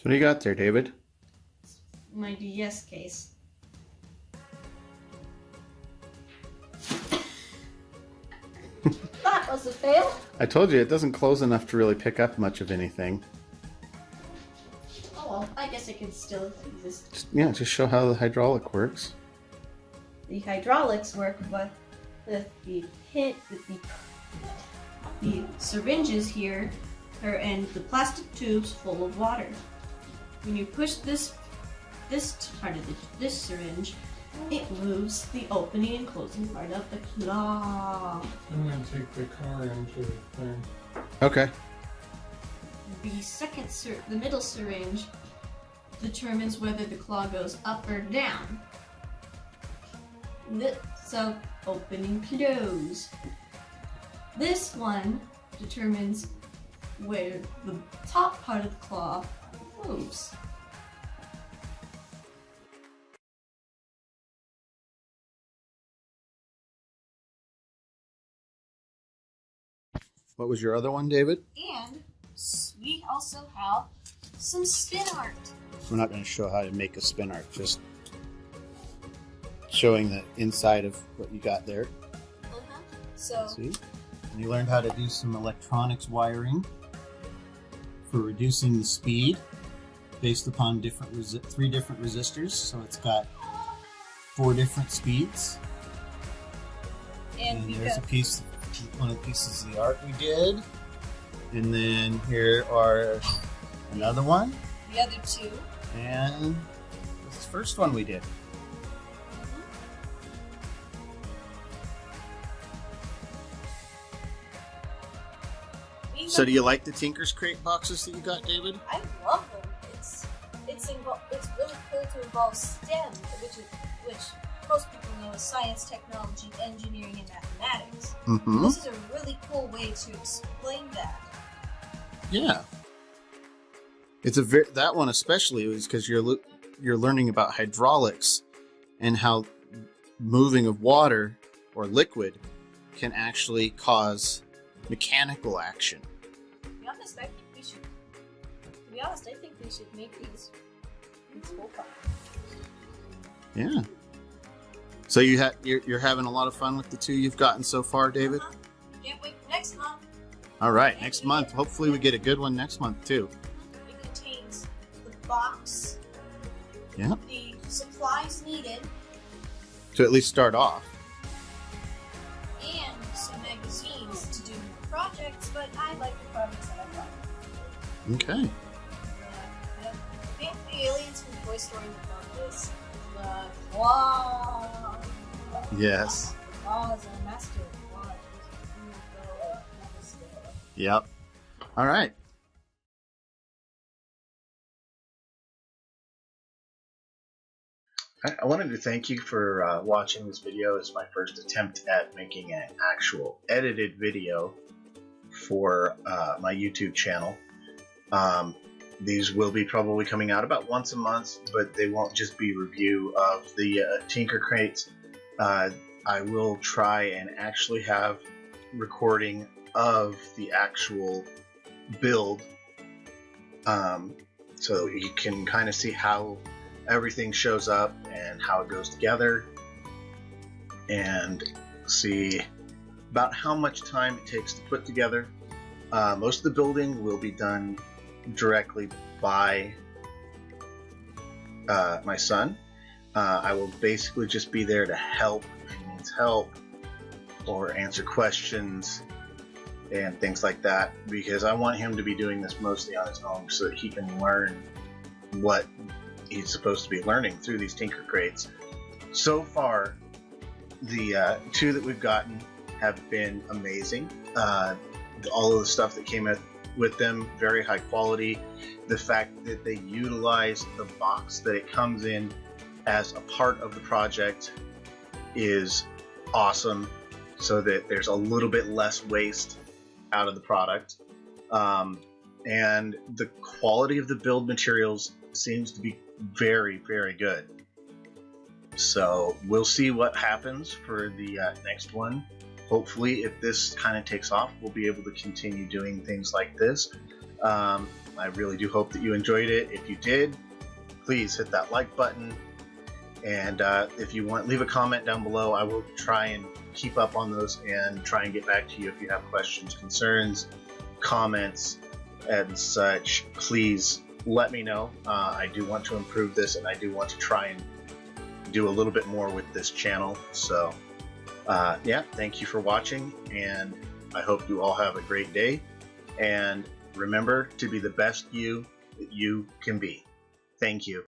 So what do you got there, David? My DS case. That was a fail. I told you it doesn't close enough to really pick up much of anything. Oh well, I guess it can still exist. Just show how the hydraulic works. The hydraulics work with the syringes here and the plastic tubes full of water. When you push this part of this syringe, it moves the opening and closing part of the claw. I'm going to take the car into the thing. Okay. The middle syringe determines whether the claw goes up or down. So, open and close. This one determines where the top part of the claw moves. What was your other one, David? And we also have some spin art. We're not going to show how to make a spin art, just showing the inside of what you got there. So, See? And you learned how to do some electronics wiring for reducing the speed based upon three different resistors. So it's got 4 different speeds. and we there's got one of the pieces of the art we did. And then here are another one. the other two. And this first one we did. So do you like the TinkerCrate boxes that you got, David? I love them. It's really cool to involve STEM, which most people know as science, technology, engineering, and mathematics. Mm-hmm. This is a really cool way to explain that. Yeah. It's that one especially is because you're learning about hydraulics and how moving of water or liquid can actually cause mechanical action. To be honest, I think we should make these full time. Yeah. So you're having a lot of fun with the two you've gotten so far, David? Can't wait for next month. All right, next month. Hopefully we get a good one next month too. It contains the box, Yeah. the supplies needed, To at least start off. and some magazines to do projects, but I like the projects that I've got. Okay. I think the aliens from Toy Story would love this. The claw. Yes. The claw is a master of the claw. Yep. All right. I wanted to thank you for watching this video. It's my first attempt at making an actual edited video for my YouTube channel. These will be probably coming out about once a month, but they won't just be review of the TinkerCrate. I will try and actually have recording of the actual build, so you can kind of see how everything shows up and how it goes together, and see about how much time it takes to put together. Most of the building will be done directly by my son. I will basically just be there to help if he needs help or answer questions and things like that, because I want him to be doing this mostly on his own so that he can learn what he's supposed to be learning through these TinkerCrates. So far, the 2 that we've gotten have been amazing. All of the stuff that came with them, very high quality. The fact that they utilize the box that it comes in as a part of the project is awesome, so that there's a little bit less waste out of the product. And the quality of the build materials seems to be very, very good. So we'll see what happens for the next one. Hopefully, if this kind of takes off, we'll be able to continue doing things like this. I really do hope that you enjoyed it. If you did, please hit that like button. And if you want, leave a comment down below. I will try and keep up on those and try and get back to you if you have questions, concerns, comments, and such. Please let me know. I do want to improve this, and I do want to try and do a little bit more with this channel. So yeah, thank you for watching, and I hope you all have a great day. And remember to be the best you that you can be. Thank you.